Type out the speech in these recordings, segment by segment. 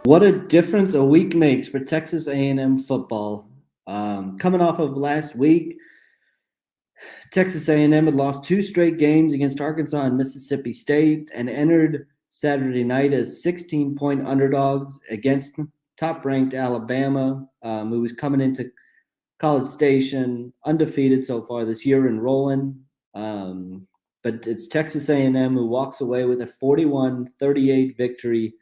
What a difference a week makes for Texas A&M football. Coming off of last week, Texas A&M had lost two straight games against Arkansas and Mississippi State and entered Saturday night as 16-point underdogs against top-ranked Alabama, who was coming into College Station undefeated so far this year and rolling. But it's Texas A&M who walks away with a 41-38 victory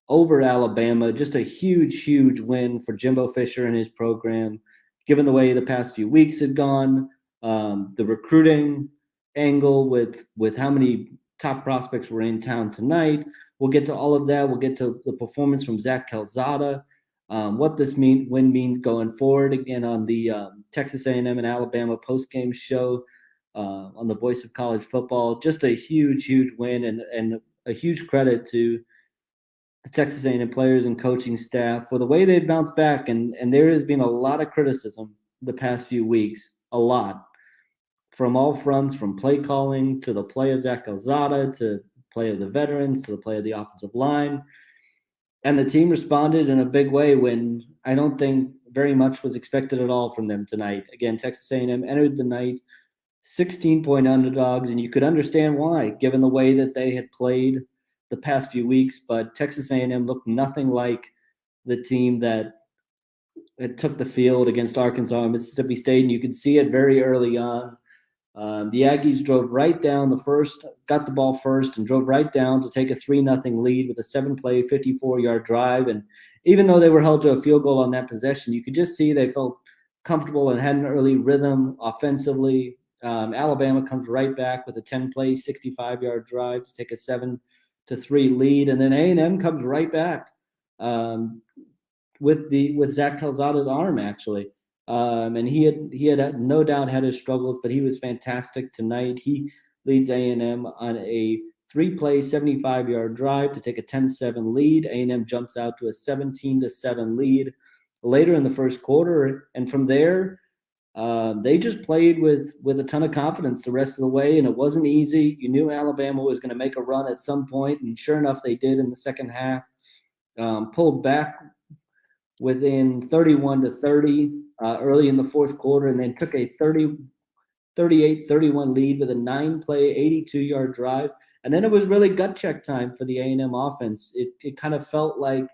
over Alabama. Just a huge, huge win for Jimbo Fisher and his program, given the way the past few weeks had gone. The recruiting angle with how many top prospects were in town tonight. We'll get to all of that. We'll get to the performance from Zach Calzada, what this win means going forward. Again, on the Texas A&M and Alabama postgame show on the Voice of College Football. Just a huge, huge win and a huge credit to the Texas A&M players and coaching staff for the way they've bounced back. And there has been a lot of criticism the past few weeks, a lot, from all fronts, from play calling to the play of Zach Calzada to play of the veterans to the play of the offensive line. And the team responded in a big way when I don't think very much was expected at all from them tonight. Again, Texas A&M entered the night 16-point underdogs, and you could understand why, given the way that they had played the past few weeks. But Texas A&M looked nothing like the team that took the field against Arkansas and Mississippi State, and you could see it very early on. The Aggies drove right down got the ball first, and drove right down to take a 3-0 lead with a 7-play, 54-yard drive. And even though they were held to a field goal on that possession, you could just see they felt comfortable and had an early rhythm offensively. Alabama comes right back with a 10-play, 65-yard drive to take a 7-3 lead, and then A&M comes right back with Zach Calzada's arm, actually. And he had no doubt had his struggles, but he was fantastic tonight. He leads A&M on a 3-play, 75-yard drive to take a 10-7 lead. A&M jumps out to a 17-7 lead later in the first quarter, and from there, they just played with a ton of confidence the rest of the way, and it wasn't easy. You knew Alabama was going to make a run at some point, and sure enough, they did in the second half. Pulled back within 31-30 early in the fourth quarter, and then took a 38-31 lead with a 9-play, 82-yard drive. And then it was really gut check time for the A&M offense. It kind of felt like,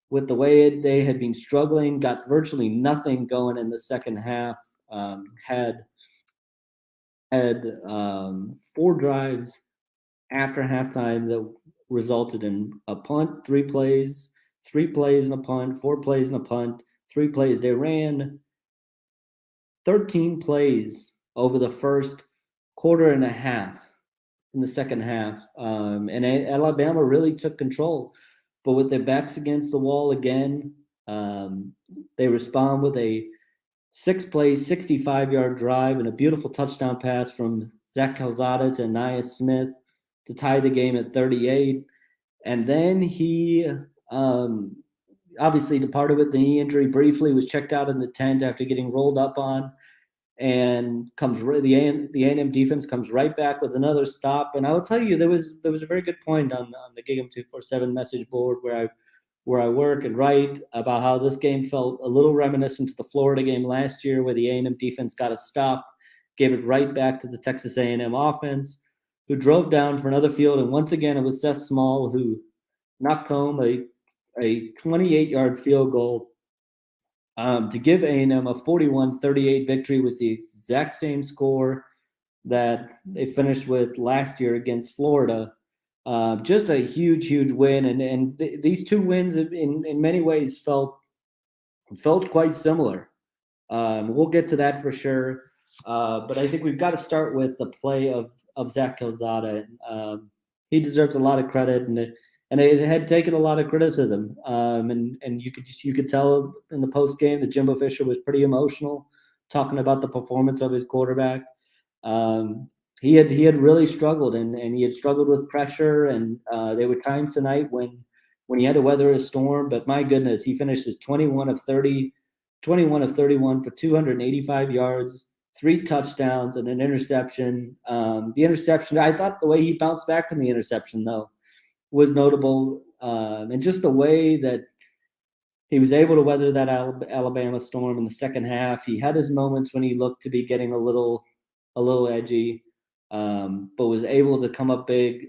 with the way they had been struggling, got virtually nothing going in the second half. Had 4 drives after halftime that resulted in a punt, 3 plays and a punt, 4 plays and a punt, 3 plays. They ran 13 plays over the first quarter and a half in the second half. And Alabama really took control. But with their backs against the wall again, they respond with a 6-play, 65-yard drive and a beautiful touchdown pass from Zach Calzada to Anais Smith to tie the game at 38. And then he obviously departed with the knee injury briefly, was checked out in the tent after getting rolled up on, and the A&M defense comes right back with another stop. And I will tell you, there was a very good point on the Gig'em 247 message board where I work and write about how this game felt a little reminiscent to the Florida game last year, where the A&M defense got a stop, gave it right back to the Texas A&M offense, who drove down for another field. And once again, it was Seth Small who knocked home a 28-yard field goal to give A&M a 41-38 victory. Was the exact same score that they finished with last year against Florida. Just a huge, huge win, and these two wins in many ways felt quite similar. We'll get to that for sure, but I think we've got to start with the play of Zach Calzada. He deserves a lot of credit, and it had taken a lot of criticism. And you could tell in the post game that Jimbo Fisher was pretty emotional, talking about the performance of his quarterback. He had really struggled, and he had struggled with pressure, and there were times tonight when he had to weather a storm. But my goodness, he finishes 21 of 31 for 285 yards, 3 touchdowns, and an interception. The interception, I thought the way he bounced back from the interception, though, was notable, and just the way that he was able to weather that Alabama storm in the second half. He had his moments when he looked to be getting a little edgy, but was able to come up big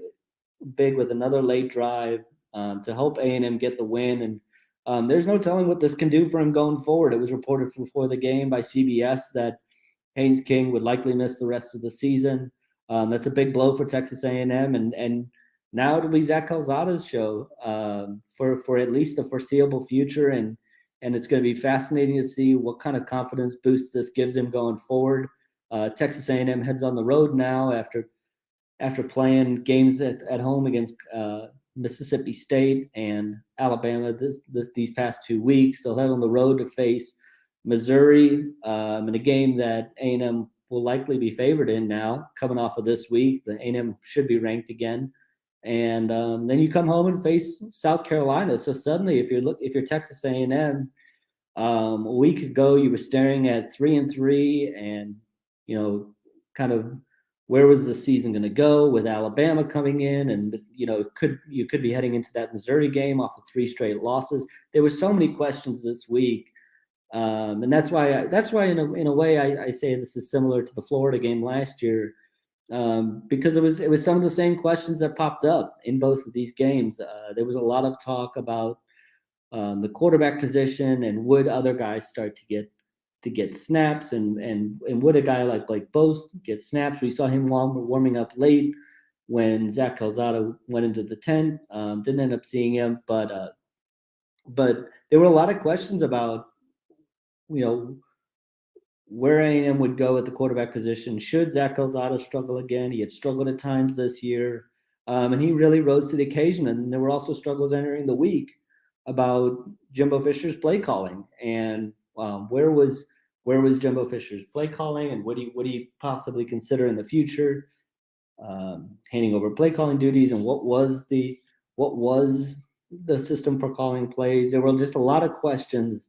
with another late drive to help A&M get the win. And there's no telling what this can do for him going forward. It was reported before the game by CBS that Haynes King would likely miss the rest of the season. That's a big blow for Texas A&M, and now it'll be Zach Calzada's show for at least the foreseeable future, and it's going to be fascinating to see what kind of confidence boost this gives him going forward. Texas A&M heads on the road now after playing games at home against Mississippi State and Alabama these past 2 weeks. They'll head on the road to face Missouri in a game that A&M will likely be favored in now, coming off of this week. The A&M should be ranked again. And then you come home and face South Carolina. So suddenly, if you're Texas A&M, a week ago you were staring at 3-3, and kind of where was the season going to go with Alabama coming in, and you could be heading into that Missouri game off of 3 straight losses. There were so many questions this week, and that's why in a way I say this is similar to the Florida game last year. Because it was some of the same questions that popped up in both of these games. There was a lot of talk about the quarterback position, and would other guys start to get snaps, and would a guy like Blake Boast get snaps? We saw him warming up late when Zach Calzada went into the tent. Didn't end up seeing him, but there were a lot of questions about where A&M would go at the quarterback position. Should Zach Calzada struggle again? He had struggled at times this year, and he really rose to the occasion. And there were also struggles entering the week about Jimbo Fisher's play calling, and where was Jimbo Fisher's play calling, and would he possibly consider in the future handing over play calling duties, and what was the system for calling plays? There were just a lot of questions,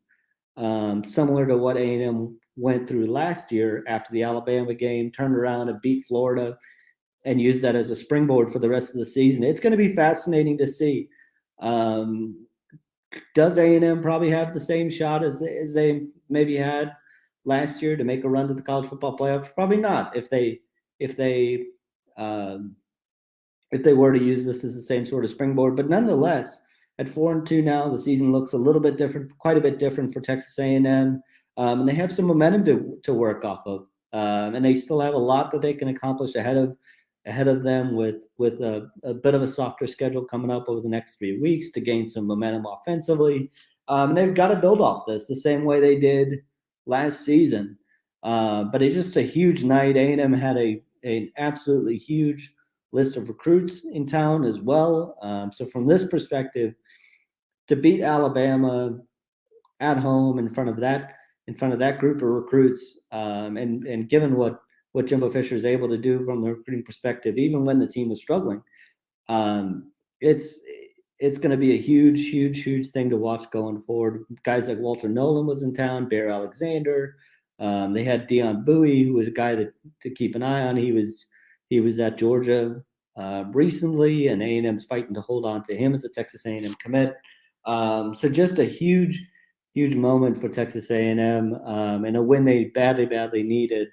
similar to what A&M went through last year after the Alabama game, turned around and beat Florida, and used that as a springboard for the rest of the season. It's going to be fascinating to see. Does A&M probably have the same shot as they maybe had last year to make a run to the college football playoffs? Probably not. If they were to use this as the same sort of springboard, but nonetheless, at 4-2 now, the season looks a little bit different, quite a bit different for Texas A&M, and they have some momentum to work off of, and they still have a lot that they can accomplish ahead of them with a bit of a softer schedule coming up over the next 3 weeks to gain some momentum offensively. And they've got to build off this the same way they did last season. But it's just a huge night. A&M had an absolutely huge list of recruits in town as well. So from this perspective, to beat Alabama at home in front of that group of recruits, and given what Jimbo Fisher is able to do from the recruiting perspective, even when the team was struggling, it's going to be a huge thing to watch going forward. Guys like Walter Nolan was in town, Bear Alexander. They had Deion Bowie, who was a guy to keep an eye on. He was at Georgia recently, and A&M's fighting to hold on to him as a Texas A&M commit. So just a huge moment for Texas A&M, and a win they badly needed.